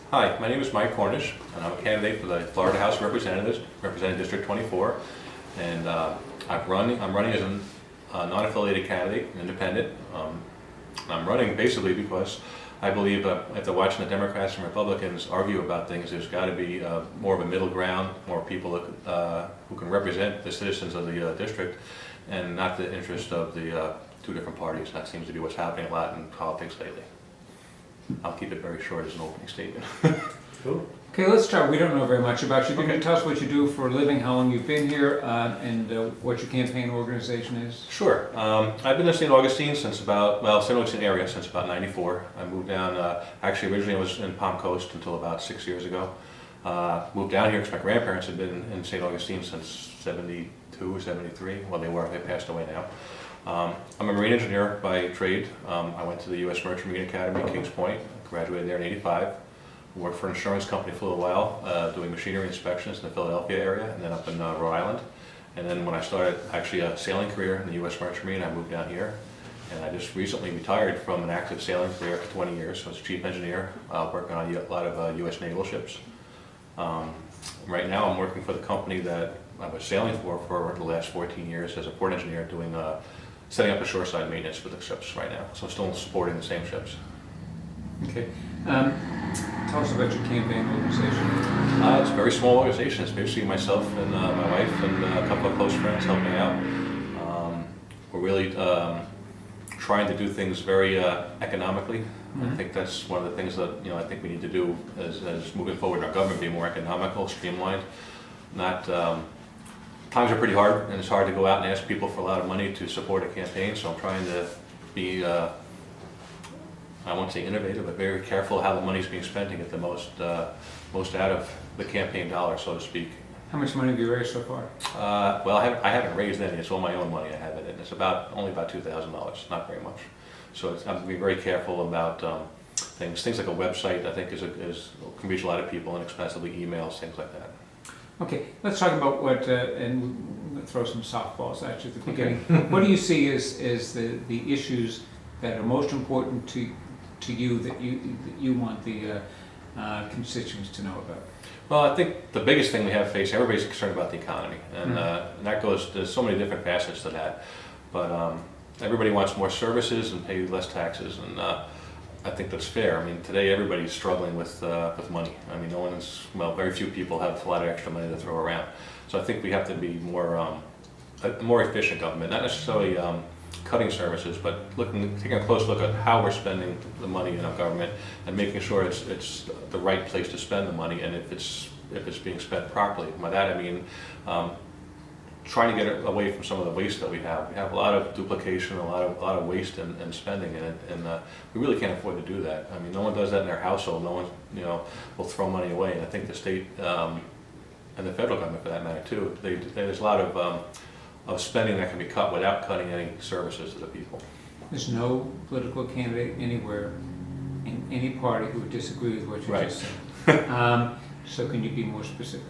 Hi, my name is Mike Cornish, and I'm a candidate for the Florida House of Representatives, representing District 24. And I'm running as a non-affiliated candidate, an independent. And I'm running basically because I believe after watching the Democrats and Republicans argue about things, there's got to be more of a middle ground, more people who can represent the citizens of the district, and not the interest of the two different parties. That seems to be what's happening a lot in politics lately. I'll keep it very short as an opening statement. Cool. Okay, let's start. We don't know very much about you. Can Okay. you tell us what you do for a living, how long you've been here, and what your campaign organization is? Sure. I've been in St. Augustine since about, St. Augustine area since about '94. I moved down, actually originally I was in Palm Coast until about 6 years ago. Moved down here because my grandparents had been in St. Augustine since '72 or '73. Well, they passed away now. I'm a marine engineer by trade. I went to the U.S. Merchant Marine Academy at Kings Point, graduated there in '85. Worked for an insurance company for a little while, doing machinery inspections in the Philadelphia area and then up in Rhode Island. And then when I started actually a sailing career in the U.S. Merchant Marine, I moved down here. And I just recently retired from an active sailing career for 20 years. So I was a chief engineer, working on a lot of U.S. naval ships. Right now I'm working for the company that I was sailing for the last 14 years as a port engineer, doing setting up the shoreside maintenance for the ships right now. So I'm still supporting the same ships. Okay. Tell us about your campaign organization. It's a very small organization. It's basically myself and my wife and a couple of close friends helping out. We're really trying to do things very economically. I think that's one of the things that I think we need to do as moving forward. Our government be more economical, streamlined. Not times are pretty hard, and it's hard to go out and ask people for a lot of money to support a campaign. So I'm trying to be. I won't say innovative, but very careful how the money's being spent to get the most out of the campaign dollar, so to speak. How much money have you raised so far? Well, I haven't raised any. It's all my own money I have in it, and it's only about $2,000, not very much. So I'm being very careful about things like a website. I think can reach a lot of people inexpensively, emails, things like that. Okay, let's talk about what, and we're going to throw some softballs at you at the beginning. What do you see as the issues that are most important to you that you want the constituents to know about? Well, I think the biggest thing we have facing, everybody's concerned about the economy, and that there's so many different facets to that, but everybody wants more services and pay less taxes, and I think that's fair. I mean, today everybody's struggling with money. I mean, very few people have a lot of extra money to throw around, so I think we have to be a more efficient government, not necessarily cutting services, but taking a close look at how we're spending the money in our government and making sure it's the right place to spend the money, and if it's being spent properly. By that I mean trying to get away from some of the waste that we have. We have a lot of duplication, a lot of waste and spending in it, and we really can't afford to do that. I mean, no one does that in their household. No one will throw money away, and I think the state and the federal government, for that matter too, there's a lot of spending that can be cut without cutting any services to the people. There's no political candidate anywhere in any party who would disagree with what you just said. So can you be more specific?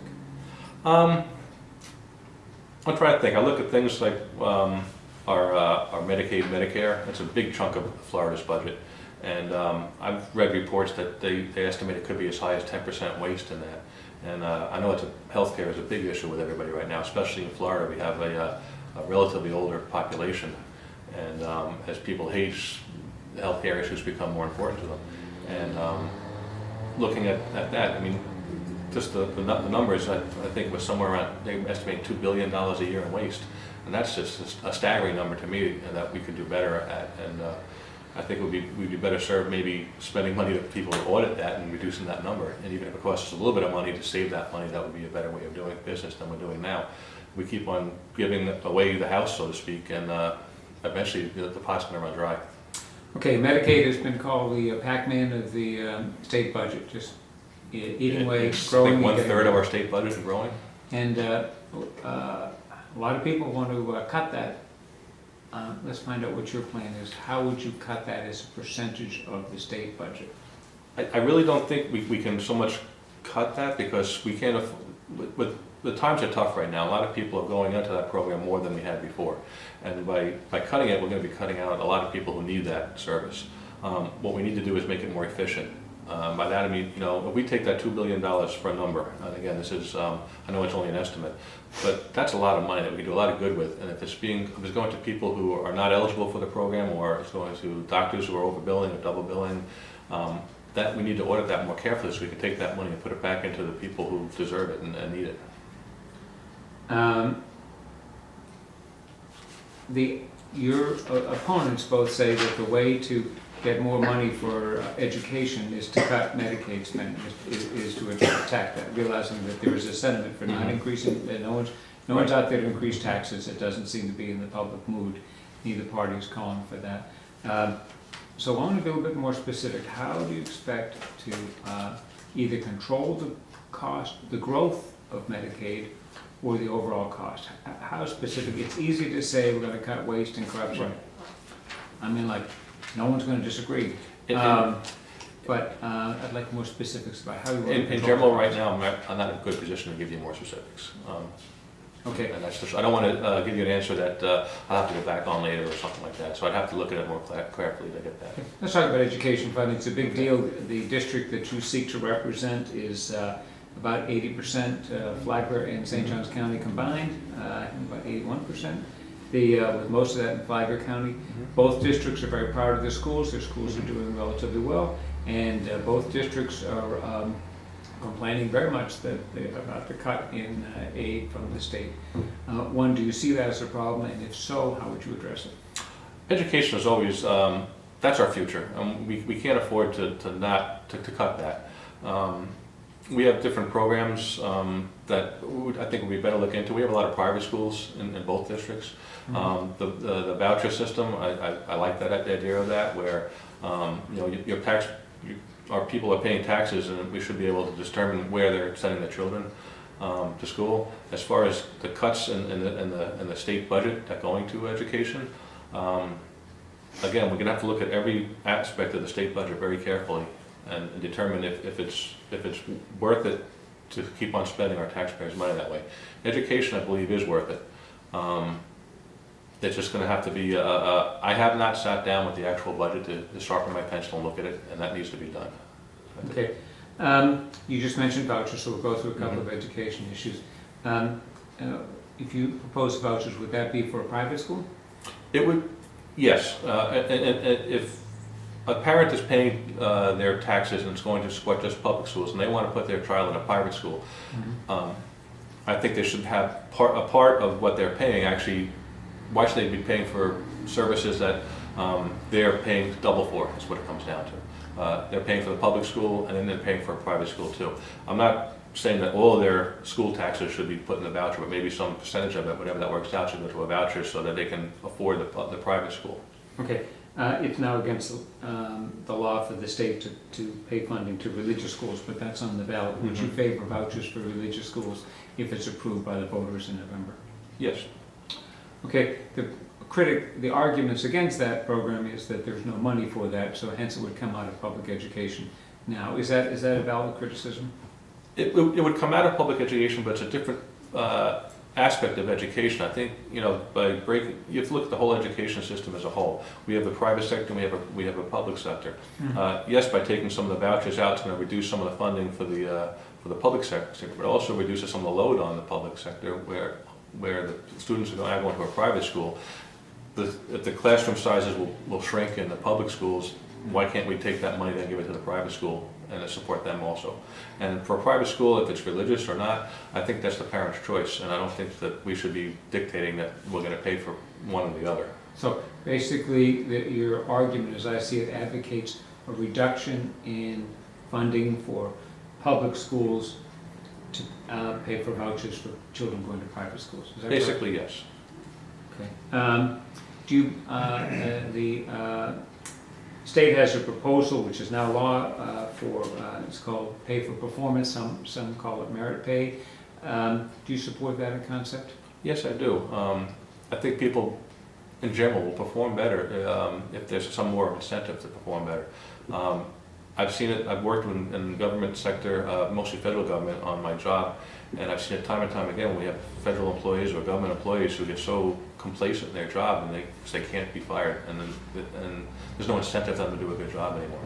I'm trying to think. I look at things like our Medicaid, Medicare. That's a big chunk of Florida's budget, and I've read reports that they estimate it could be as high as 10% waste in that. And I know healthcare is a big issue with everybody right now, especially in Florida. We have a relatively older population, and as people age, the healthcare issues become more important to them. And looking at that, I mean, just the numbers, I think was somewhere around, they estimate $2 billion a year in waste, and that's just a staggering number to me, and that we could do better at. And I think we'd be better served maybe spending money to people who audit that and reducing that number. And even if it costs us a little bit of money to save that money, that would be a better way of doing business than we're doing now. We keep on giving away the house, so to speak, and eventually the pot's going to run dry. Okay, Medicaid has been called the Pac-Man of the state budget, just eating away, growing. I think 1/3 of our state budget is growing. And a lot of people want to cut that. Let's find out what your plan is. How would you cut that as a percentage of the state budget? I really don't think we can so much cut that, because we can't with the times are tough right now. A lot of people are going into that program more than we had before, and by cutting it, we're going to be cutting out a lot of people who need that service. What we need to do is make it more efficient. By that I mean, if we take that $2 billion for a number, and again, this is, I know it's only an estimate, but that's a lot of money that we can do a lot of good with. And if it's going to people who are not eligible for the program, or it's going to doctors who are overbilling or double billing, that we need to audit that more carefully so we can take that money and put it back into the people who deserve it and need it. Your opponents both say that the way to get more money for education is to cut Medicaid spending, is to attack that, realizing that there is a sentiment for not increasing, that no one's out there to increase taxes. It doesn't seem to be in the public mood. Neither party is calling for that. So I want to be a little bit more specific. How do you expect to either control the cost, the growth of Medicaid, or the overall cost? How specific? It's easy to say we're going to cut waste and corruption. Right. I mean, like, no one's going to disagree. But I'd like more specifics about how you want to In control general, the right cost. now, I'm not in a good position to give you more specifics. Okay. And that's just, I don't want to give you an answer that I'll have to go back on later or something like that. So I'd have to look at it more carefully to get that. Okay. Let's talk about education funding. It's a big deal. The district that you seek to represent is about 80% Flagler and St. Johns County combined, about 81%. With most of that in Flagler County. Both districts are very proud of their schools. Their schools are doing relatively well, and both districts are complaining very much about the cut in aid from the state. One, do you see that as a problem, and if so, how would you address it? Education is always, that's our future. We can't afford to cut that. We have different programs that I think would be better to look into. We have a lot of private schools in both districts. The voucher system, I like that idea of that, where our people are paying taxes, and we should be able to determine where they're sending their children to school. As far as the cuts in the state budget that go into education, again, we're going to have to look at every aspect of the state budget very carefully and determine if it's worth it to keep on spending our taxpayers' money that way. Education, I believe, is worth it. It's just going to have to be, I have not sat down with the actual budget to sharpen my pencil and look at it, and that needs to be done. Okay. You just mentioned vouchers, so we'll go through a couple of education issues. If you propose vouchers, would that be for a private school? It would, yes. And if a parent is paying their taxes and it's going to support just public schools, and they want to put their child in a private school, I think they should have a part of what they're paying actually. Why should they be paying for services that they're paying double for, is what it comes down to. They're paying for the public school, and then they're paying for a private school too. I'm not saying that all of their school taxes should be put in the voucher, but maybe some percentage of it, whatever that works out, should go to a voucher so that they can afford the private school. Okay. It's now against the law for the state to pay funding to religious schools, but that's on the ballot. Would you favor vouchers for religious schools if it's approved by the voters in November? Yes. Okay. The arguments against that program is that there's no money for that, so hence it would come out of public education. Now, is that a valid criticism? It would come out of public education, but it's a different aspect of education. I think, you have to look at the whole education system as a whole. We have the private sector, and we have a public sector. Yes, by taking some of the vouchers out, it's going to reduce some of the funding for the public sector, but it also reduces some of the load on the public sector, where the students are going to a private school. If the classroom sizes will shrink in the public schools, why can't we take that money and give it to the private school and support them also? And for a private school, if it's religious or not, I think that's the parent's choice, and I don't think that we should be dictating that we're going to pay for one or the other. So basically, your argument, as I see it, advocates a reduction in funding for public schools to pay for vouchers for children going to private schools. Is that Basically, yes. correct? Okay. The state has a proposal, which is now law, for it's called pay for performance. Some call it merit pay. Do you support that in concept? Yes, I do. I think people in general will perform better if there's some more incentive to perform better. I've seen it, I've worked in the government sector, mostly federal government on my job, and I've seen it time and time again when we have federal employees or government employees who get so complacent in their job and they can't be fired, and there's no incentive for them to do a good job anymore.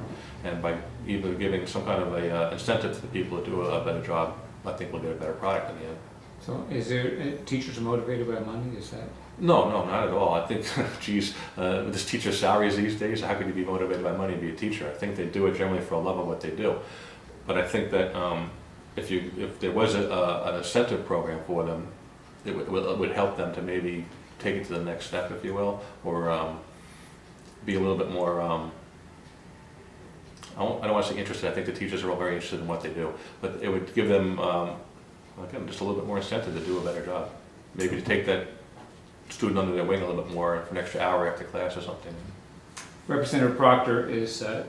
And by either giving some kind of a incentive to the people to do a better job, I think we'll get a better product in the end. So is there, teachers are motivated by money, is that? No, not at all. I think, geez, with this teacher salaries these days, how could you be motivated by money to be a teacher? I think they do it generally for a love of what they do. But I think that if there was an incentive program for them, it would help them to maybe take it to the next step, if you will, or be a little bit more, I don't want to say interested. I think the teachers are all very interested in what they do, but it would give them, again, just a little bit more incentive to do a better job. Maybe to take that student under their wing a little bit more for an extra hour after class or something. Representative Proctor is a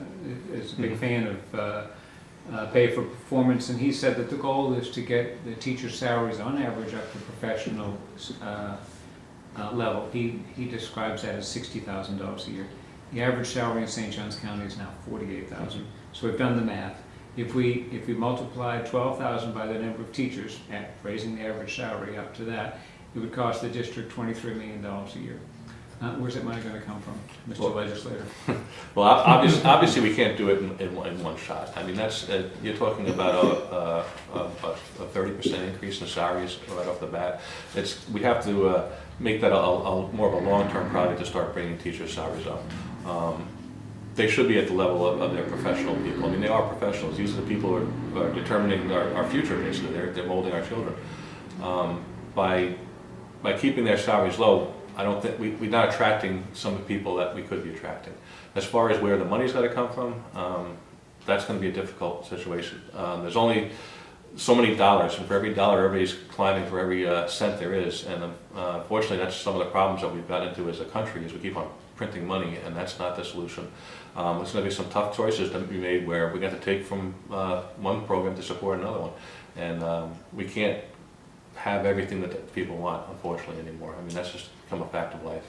big fan of pay for performance, and he said that the goal is to get the teachers' salaries on average up to professional level. He describes that as $60,000 a year. The average salary in St. Johns County is now $48,000. So we've done the math. If we multiply 12,000 by the number of teachers, raising the average salary up to that, it would cost the district $23 million a year. Where's that money going to come from, Mr. Legislator? Well, obviously we can't do it in one shot. I mean, that's you're talking about a 30% increase in salaries right off the bat. We have to make that more of a long-term project to start bringing teachers' salaries up. They should be at the level of their professional people. I mean, they are professionals. These are the people who are determining our future, basically. They're molding our children. By keeping their salaries low, I don't think we're not attracting some of the people that we could be attracting. As far as where the money's got to come from, that's going to be a difficult situation. There's only so many dollars, and for every dollar, everybody's climbing for every cent there is. And unfortunately, that's some of the problems that we've got into as a country, is we keep on printing money, and that's not the solution. There's going to be some tough choices to be made where we got to take from one program to support another one, and we can't have everything that people want, unfortunately, anymore. I mean, that's just become a fact of life.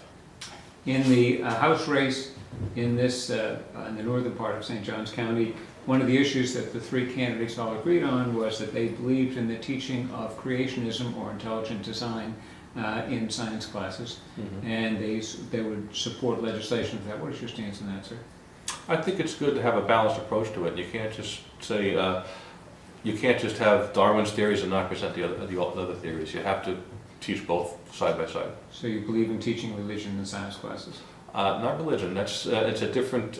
In the House race in the northern part of St. Johns County, one of the issues that the three candidates all agreed on was that they believed in the teaching of creationism or intelligent design in science classes, and they would support legislation for that. What is your stance on that, sir? I think it's good to have a balanced approach to it. You can't just say, you can't just have Darwin's theories and not present the other theories. You have to teach both side by side. So you believe in teaching religion in science classes? Not religion. That's it's a different.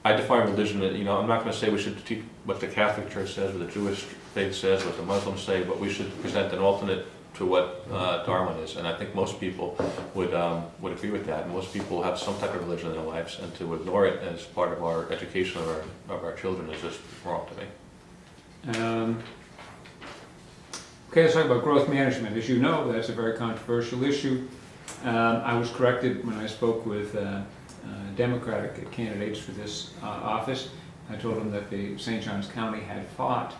I define religion. I'm not going to say we should teach what the Catholic Church says, what the Jewish faith says, what the Muslims say, but we should present an alternate to what Darwin is. And I think most people would agree with that. And most people have some type of religion in their lives, and to ignore it as part of our education of our children is just wrong to me. Okay, let's talk about growth management. As you know, that's a very controversial issue. I was corrected when I spoke with Democratic candidates for this office. I told them that the St. Johns County had fought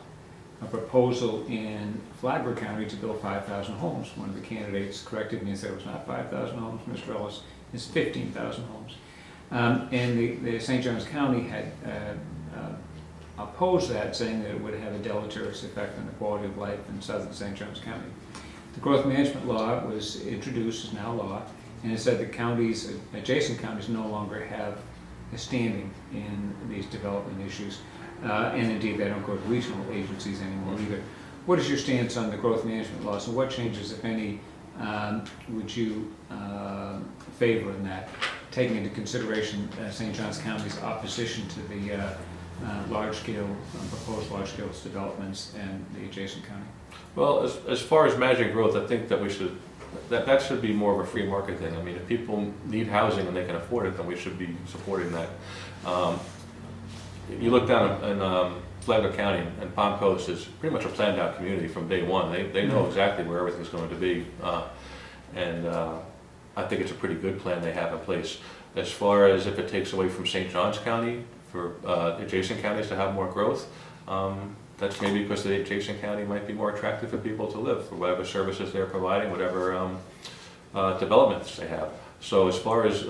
a proposal in Flagler County to build 5,000 homes. One of the candidates corrected me and said it was not 5,000 homes, Mr. Ellis, it's 15,000 homes. And the St. Johns County had opposed that, saying that it would have a deleterious effect on the quality of life in southern St. Johns County. The growth management law was introduced, is now law, and it said that counties, adjacent counties, no longer have a standing in these development issues. And indeed, they don't go to regional agencies anymore either. What is your stance on the growth management laws, and what changes, if any, would you favor in that, taking into consideration St. Johns County's opposition to the proposed large-scale developments and the adjacent county? Well, as far as managing growth, I think that we should, that should be more of a free market thing. I mean, if people need housing and they can afford it, then we should be supporting that. You look down in Flagler County, and Palm Coast is pretty much a planned out community from day one. They know exactly where everything's going to be, and I think it's a pretty good plan they have in place. As far as if it takes away from St. Johns County for adjacent counties to have more growth, that's maybe because the adjacent county might be more attractive for people to live, for whatever services they're providing, whatever developments they have. So as far as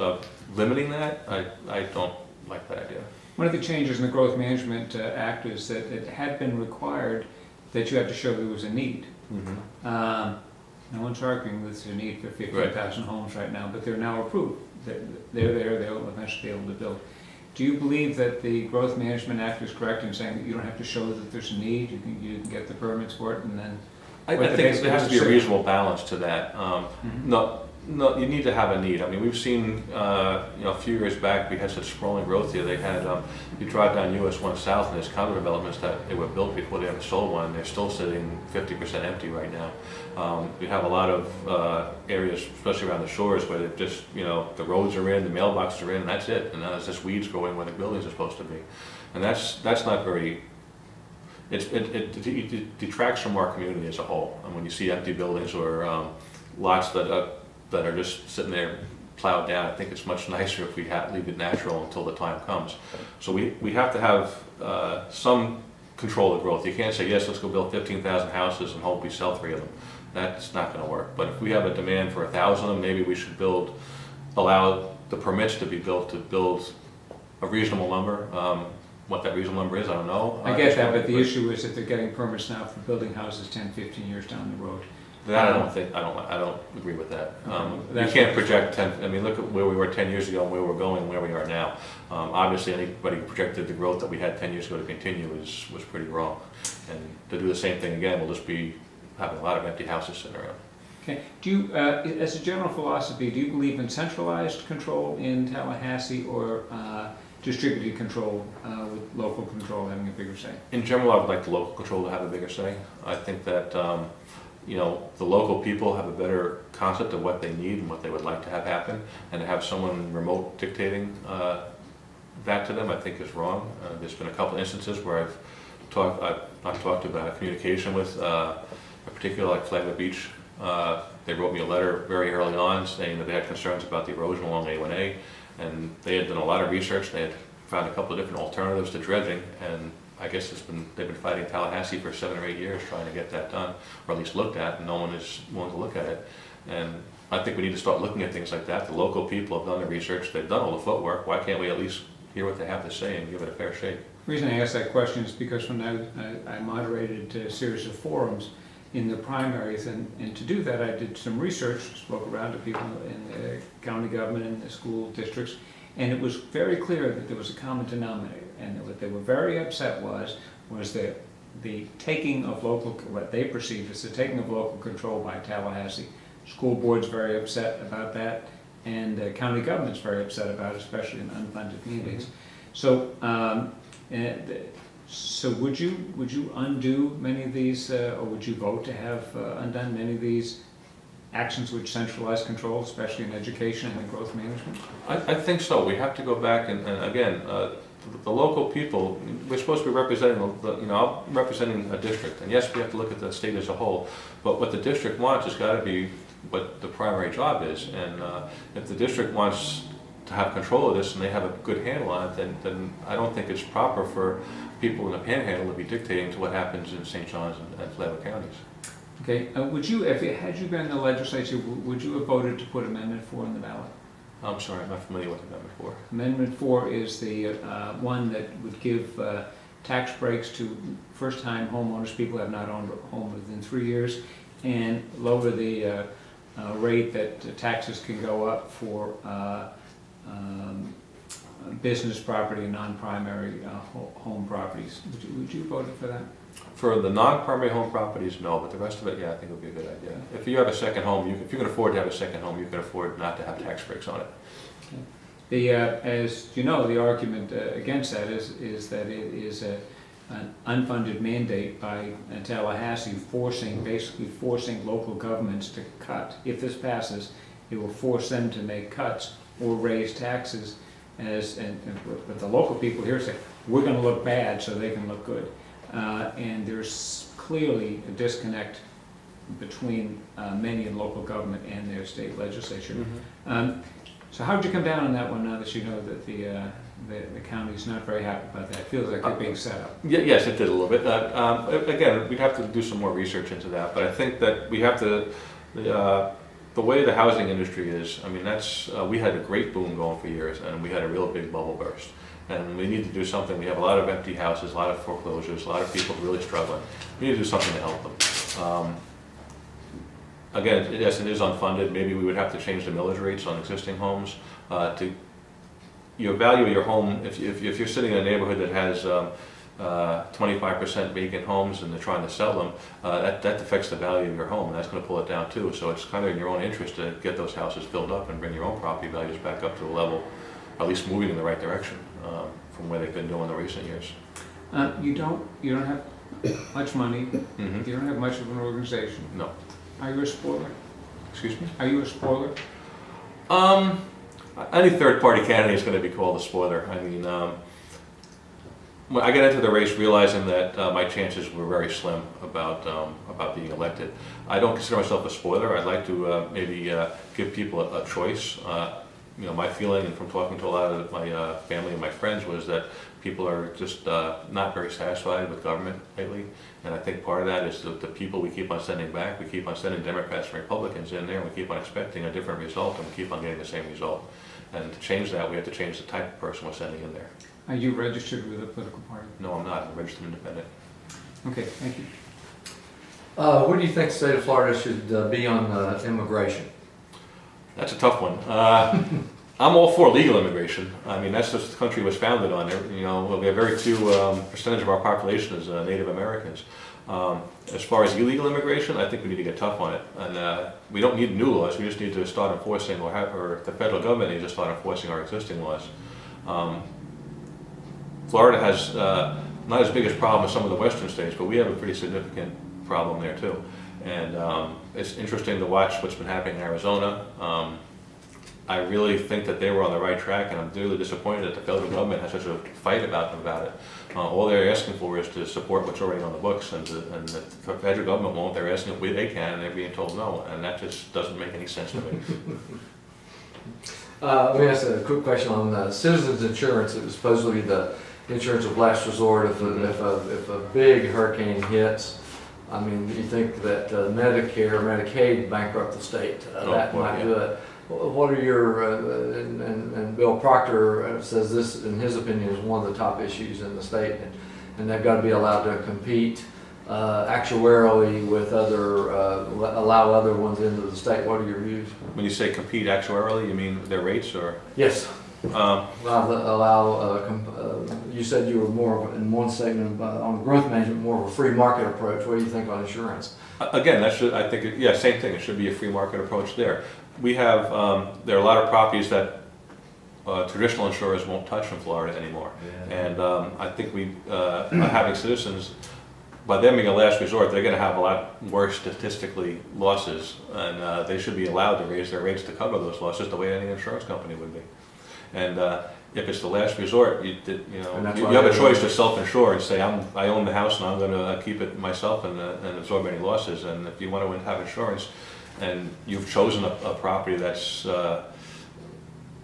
limiting that, I don't like that idea. one of the changes in the Growth Management Act is that it had been required that you had to show there was a need. No one's arguing that there's a need for 15,000 homes right now, but they're now approved. They're there, they'll eventually be able to build. Do you believe that the Growth Management Act is correct in saying that you don't have to show that there's a need, you can get the permits for it and then? I think there has to be a reasonable balance to that. No, you need to have a need. I mean, we've seen, a few years back, we had such sprawling growth here. They had, you drive down US 1 South and there's condo developments that they were built before they ever sold one. They're still sitting 50% empty right now. We have a lot of areas, especially around the shores, where they've just, the roads are in, the mailboxes are in, and that's it. And now there's just weeds growing where the buildings are supposed to be. And that's not very, it detracts from our community as a whole. And when you see empty buildings or lots that are just sitting there plowed down, I think it's much nicer if we leave it natural until the time comes. So we have to have some control of growth. You can't say, yes, let's go build 15,000 houses and hope we sell 3 of them. That's not going to work. But if we have a demand for 1,000 of them, maybe we should allow the permits to be built to build a reasonable number. What that reasonable number is, I don't know. I get that, but the issue is that they're getting permits now for building houses 10, 15 years down the road. That I don't agree with that. You can't project 10, I mean, look at where we were 10 years ago and where we're going and where we are now. Obviously, anybody who projected the growth that we had 10 years ago to continue was pretty wrong. And to do the same thing again, we'll just be having a lot of empty houses sitting around. Okay. Do you, as a general philosophy, do you believe in centralized control in Tallahassee or distributed control with local control having a bigger say? In general, I would like the local control to have a bigger say. I think that the local people have a better concept of what they need and what they would like to have happen, and to have someone remote dictating that to them, I think is wrong. There's been a couple instances where I've not talked about communication with a particular, like Flagler Beach. They wrote me a letter very early on saying that they had concerns about the erosion along A1A, and they had done a lot of research. They had found a couple of different alternatives to dredging, and I guess they've been fighting Tallahassee for 7 or 8 years trying to get that done, or at least looked at, and no one is willing to look at it. And I think we need to start looking at things like that. The local people have done the research, they've done all the footwork. Why can't we at least hear what they have to say and give it a fair shake? The reason I ask that question is because when I moderated a series of forums in the primaries, and to do that I did some research, spoke around to people in the county government and the school districts, and it was very clear that there was a common denominator, and what they were very upset was the taking of what they perceived as the taking of local control by Tallahassee. School board's very upset about that, and county government's very upset about it, especially in unfunded mandates. So, so would you undo many of these, or would you vote to have undone many of these actions which centralize control, especially in education and in growth management? I think so. We have to go back and again, the local people, we're supposed to be representing, I'm representing a district, and yes, we have to look at the state as a whole, but what the district wants has got to be what the primary job is, and if the district wants to have control of this and they have a good handle on it, then I don't think it's proper for people in the Panhandle to be dictating to what happens in St. John's and Flagler counties. Okay, had you been in the legislature, would you have voted to put Amendment 4 on the ballot? I'm sorry, I'm not familiar with Amendment 4. Amendment 4 is the one that would give tax breaks to first-time homeowners, people who have not owned a home within 3 years, and lower the rate that taxes can go up for business property and non-primary home properties. Would you vote for that? For the non-primary home properties, no, but the rest of it, yeah, I think it would be a good idea. If you have a second home, if you can afford to have a second home, you can afford not to have tax breaks on it. As you know, the argument against that is that it is an unfunded mandate by Tallahassee basically forcing local governments to cut. If this passes, it will force them to make cuts or raise taxes, but the local people here say, we're going to look bad so they can look good. And there's clearly a disconnect between many in local government and their state legislature. Mm-hmm. So how did you come down on that one now that you know that the county's not very happy about that? It feels like they're being set up. Yes, it did a little bit. Again, we'd have to do some more research into that, but I think that we have to, the way the housing industry is, I mean, we had a great boom going for years, and we had a real big bubble burst. and we need to do something. We have a lot of empty houses, a lot of foreclosures, a lot of people really struggling. We need to do something to help them. Again, yes, it is unfunded. Maybe we would have to change the millage rates on existing homes to your value of your home. If you're sitting in a neighborhood that has 25% vacant homes and they're trying to sell them, that affects the value of your home, and that's going to pull it down too. So it's kind of in your own interest to get those houses filled up and bring your own property values back up to a level, at least moving in the right direction from where they've been doing in the recent years. You don't have much money. Mm-hmm. You don't have much of an organization. No. Are you a spoiler? Excuse me? Are you a spoiler? Any third-party candidate is going to be called a spoiler. I mean, when I got into the race realizing that my chances were very slim about being elected. I don't consider myself a spoiler. I'd like to maybe give people a choice. My feeling, and from talking to a lot of my family and my friends, was that people are just not very satisfied with government lately. And I think part of that is the people we keep on sending back. We keep on sending Democrats and Republicans in there, and we keep on expecting a different result, and we keep on getting the same result. And to change that, we have to change the type of person we're sending in there. Are you registered with a political party? No, I'm not. I'm a registered independent. Okay, thank you. What do you think the state of Florida should be on immigration? That's a tough one. I'm all for legal immigration. I mean, that's what the country was founded on. We have very few percentage of our population is Native Americans. As far as illegal immigration, I think we need to get tough on it. And we don't need new laws. We just need to start enforcing, or the federal government needs to start enforcing our existing laws. Florida has not as big a problem as some of the western states, but we have a pretty significant problem there too. And it's interesting to watch what's been happening in Arizona. I really think that they were on the right track, and I'm really disappointed that the federal government has such a fight about it. All they're asking for is to support what's already on the books, and the federal government won't. They're asking if they can, and they're being told no, and that just doesn't make any sense to me. Let me ask a quick question on citizens insurance. It was supposedly the insurance of last resort if a big hurricane hits. I mean, you think that Medicare, Medicaid bankrupt the state? That might do it. What are your, and Bill Proctor says this, in his opinion, is one of the top issues in the state, and they've got to be allowed to compete actuarially with allow other ones into the state. What are your views? When you say compete actuarially, you mean their rates, or? Yes. You said you were more of, in one segment on growth management, more of a free market approach. What do you think on insurance? Again, I think, same thing. It should be a free market approach there. We have, there are a lot of properties that traditional insurers won't touch in Florida anymore. Yeah. And I think having citizens, by them being a last resort, they're going to have a lot worse statistically losses, and they should be allowed to raise their rates to cover those losses the way any insurance company would be. And if it's the last resort, you have a choice to self-insure and say, I own the house and I'm going to keep it myself and absorb any losses. And if you want to have insurance, and you've chosen a property that's on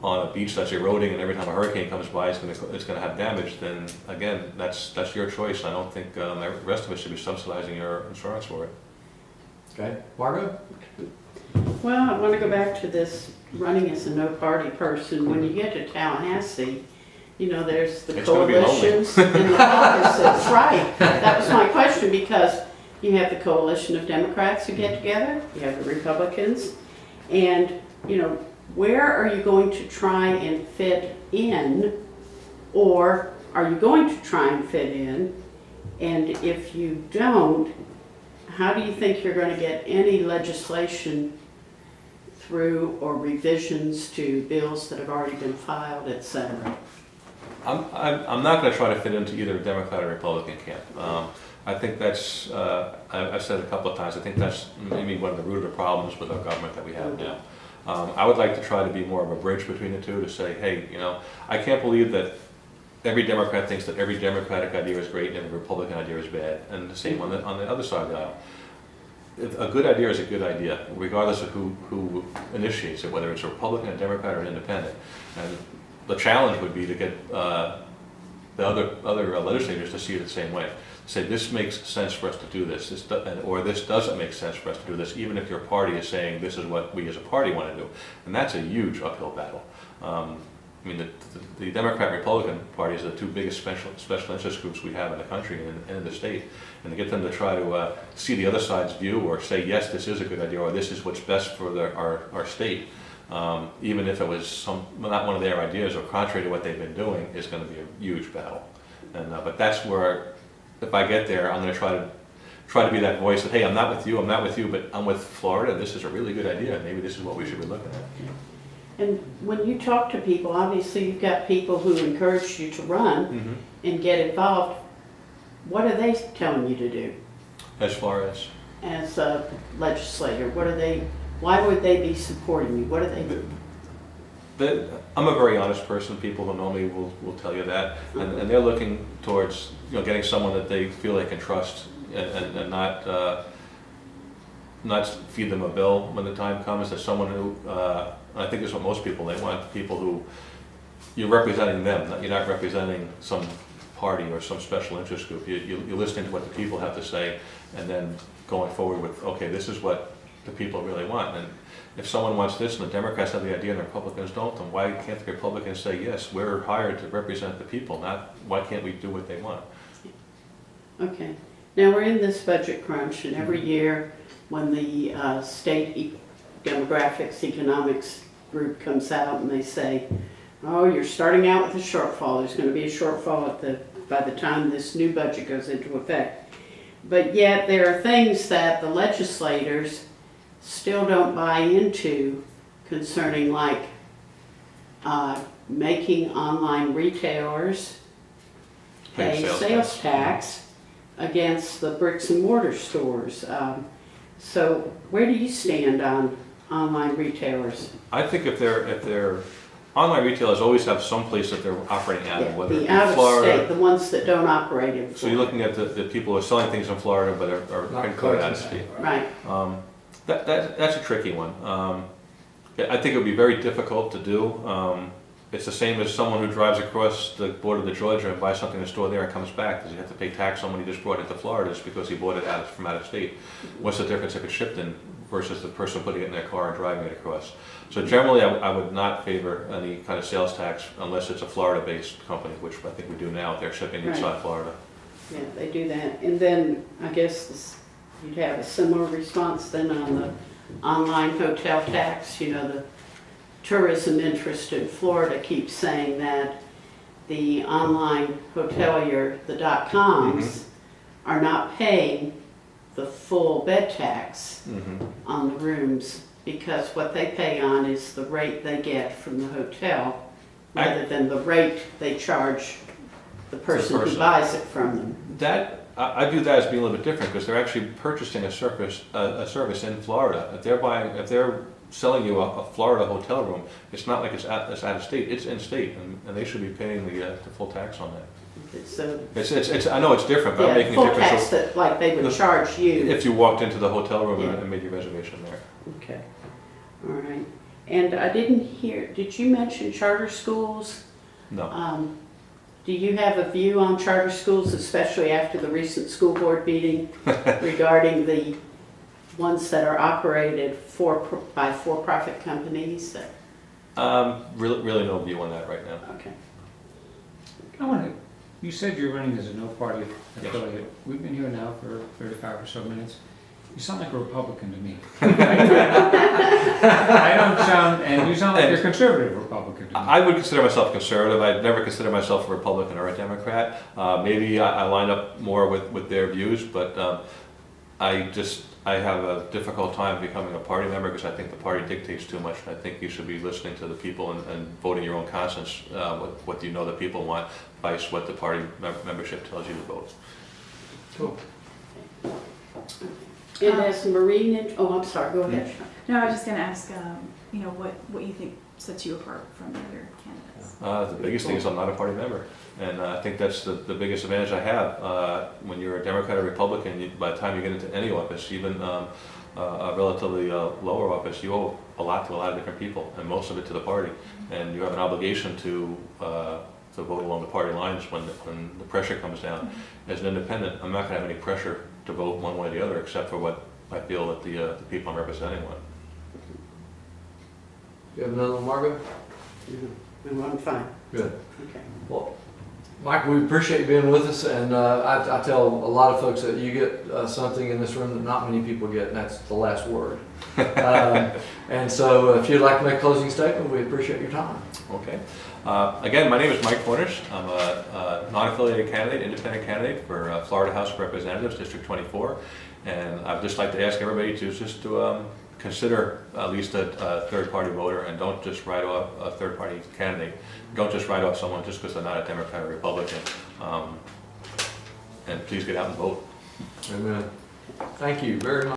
a beach that's eroding, and every time a hurricane comes by it's going to have damage, then again, that's your choice. I don't think the rest of us should be subsidizing your insurance for it. Okay. Margo? Well, I want to go back to this running as a no-party person. When you get to Tallahassee, there's the coalitions and the caucuses. Right. That was my question, because you have the coalition of Democrats who get together, you have the Republicans, and, where are you going to try and fit in, or are you going to try and fit in? And if you don't, how do you think you're going to get any legislation through or revisions to bills that have already been filed, etc.? I'm not going to try to fit into either Democrat or Republican camp. I think that's, I've said a couple of times, I think that's maybe one of the root of the problems with our government that we have now. I would like to try to be more of a bridge between the two, to say, hey, I can't believe that every Democrat thinks that every Democratic idea is great and every Republican idea is bad, and the same on the other side of the aisle. A good idea is a good idea, regardless of who initiates it, whether it's a Republican, a Democrat, or an independent. And the challenge would be to get the other legislators to see it the same way. Say, this makes sense for us to do this, or this doesn't make sense for us to do this, even if your party is saying this is what we as a party want to do. And that's a huge uphill battle. I mean, the Democrat and Republican parties are the two biggest special interest groups we have in the country and in the state. And to get them to try to see the other side's view or say, yes, this is a good idea, or this is what's best for our state, even if it was not one of their ideas or contrary to what they've been doing, is going to be a huge battle. And but that's where, if I get there, I'm going to try to be that voice that, hey, I'm not with you, but I'm with Florida. This is a really good idea. Maybe this is what we should be looking at. And when you talk to people, obviously you've got people who encourage you to run and get involved. What are they telling you to do As far as? as a legislator? Why would they be supporting you? What are they doing? I'm a very honest person. People who know me will tell you that. And they're looking towards getting someone that they feel they can trust and not feed them a bill when the time comes. That someone who, I think is what most people, they want people who, you're representing them, you're not representing some party or some special interest group. You're listening to what the people have to say and then going forward with, okay, this is what the people really want. And if someone wants this and the Democrats have the idea and the Republicans don't, then why can't the Republicans say, yes, we're hired to represent the people, not why can't we do what they want? Okay. Now we're in this budget crunch, and every year when the state demographics economics group comes out and they say, oh, you're starting out with a shortfall. There's going to be a shortfall by the time this new budget goes into effect. But yet there are things that the legislators still don't buy into concerning, like making online retailers pay sales tax against the bricks and mortar stores. So where do you stand on online retailers? I think if they're online retailers always have some place that they're operating out of, Yeah, whether the it's out in of Florida. state, the ones that don't operate in Florida. So you're looking at the people who are selling things in Florida but are Not headquartered out of collecting state. Right. That's a tricky one. I think it would be very difficult to do. It's the same as someone who drives across the border to Georgia and buys something in the store there and comes back. Does he have to pay tax on when he just brought it to Florida just because he bought it from out of state? What's the difference if it's shipped in versus the person putting it in their car and driving it across? So generally, I would not favor any kind of sales tax unless it's a Florida-based company, which I think we do now. They're shipping inside Florida. Yeah, they do that. And then I guess you'd have a similar response then on the online hotel tax. The tourism interest in Florida keeps saying that the online hotelier, the .coms, are not paying the full bed tax on the rooms, because what they pay on is the rate they get from the hotel rather than the rate they charge the person who buys it from them. I view that as being a little bit different because they're actually purchasing a service in Florida. If they're selling you a Florida hotel room, it's not like it's out of state. It's in state, and they should be paying the full tax on that. So It's I know it's different, but I'm making a full difference. tax that like they would charge you. If you walked into the hotel room and made your reservation there. Okay, all right. And I didn't hear, did you mention charter schools? No. Do you have a view on charter schools, especially after the recent school board meeting regarding the ones that are operated by for-profit companies? Really no view on that right now. Okay. You said you're running as a no-party affiliate. We've been here now for 35 or so minutes. You sound like a Republican to me. I don't sound, and you sound like you're a conservative Republican to me. I would consider myself conservative. I'd never consider myself a Republican or a Democrat. Maybe I line up more with their views, but I have a difficult time becoming a party member because I think the party dictates too much. I think you should be listening to the people and voting your own conscience, what you know the people want, vice what the party membership tells you to vote. Cool. And as Marine, I'm sorry, go ahead. No, I was just going to ask, what you think sets you apart from the other candidates? The biggest thing is I'm not a party member, and I think that's the biggest advantage I have. When you're a Democrat or Republican, by the time you get into any office, even a relatively lower office, you owe a lot to a lot of different people, and most of it to the party, and you have an obligation to vote along the party lines when the pressure comes down. As an independent, I'm not going to have any pressure to vote one way or the other, except for what I feel that the people I'm representing want. You have another one, Margo? I'm fine. Good. Okay. Well, Mike, we appreciate you being with us, and I tell a lot of folks that you get something in this room that not many people get, and that's the last word. And so if you'd like to make a closing statement, we appreciate your time. Okay. Again, my name is Mike Cornish. I'm a non-affiliated candidate, independent candidate for Florida House of Representatives, District 24. And I'd just like to ask everybody to just to consider at least a third-party voter, and don't just write off a third-party candidate. Don't just write off someone just because they're not a Democrat or Republican. And please get out and vote. Amen. Thank you very much.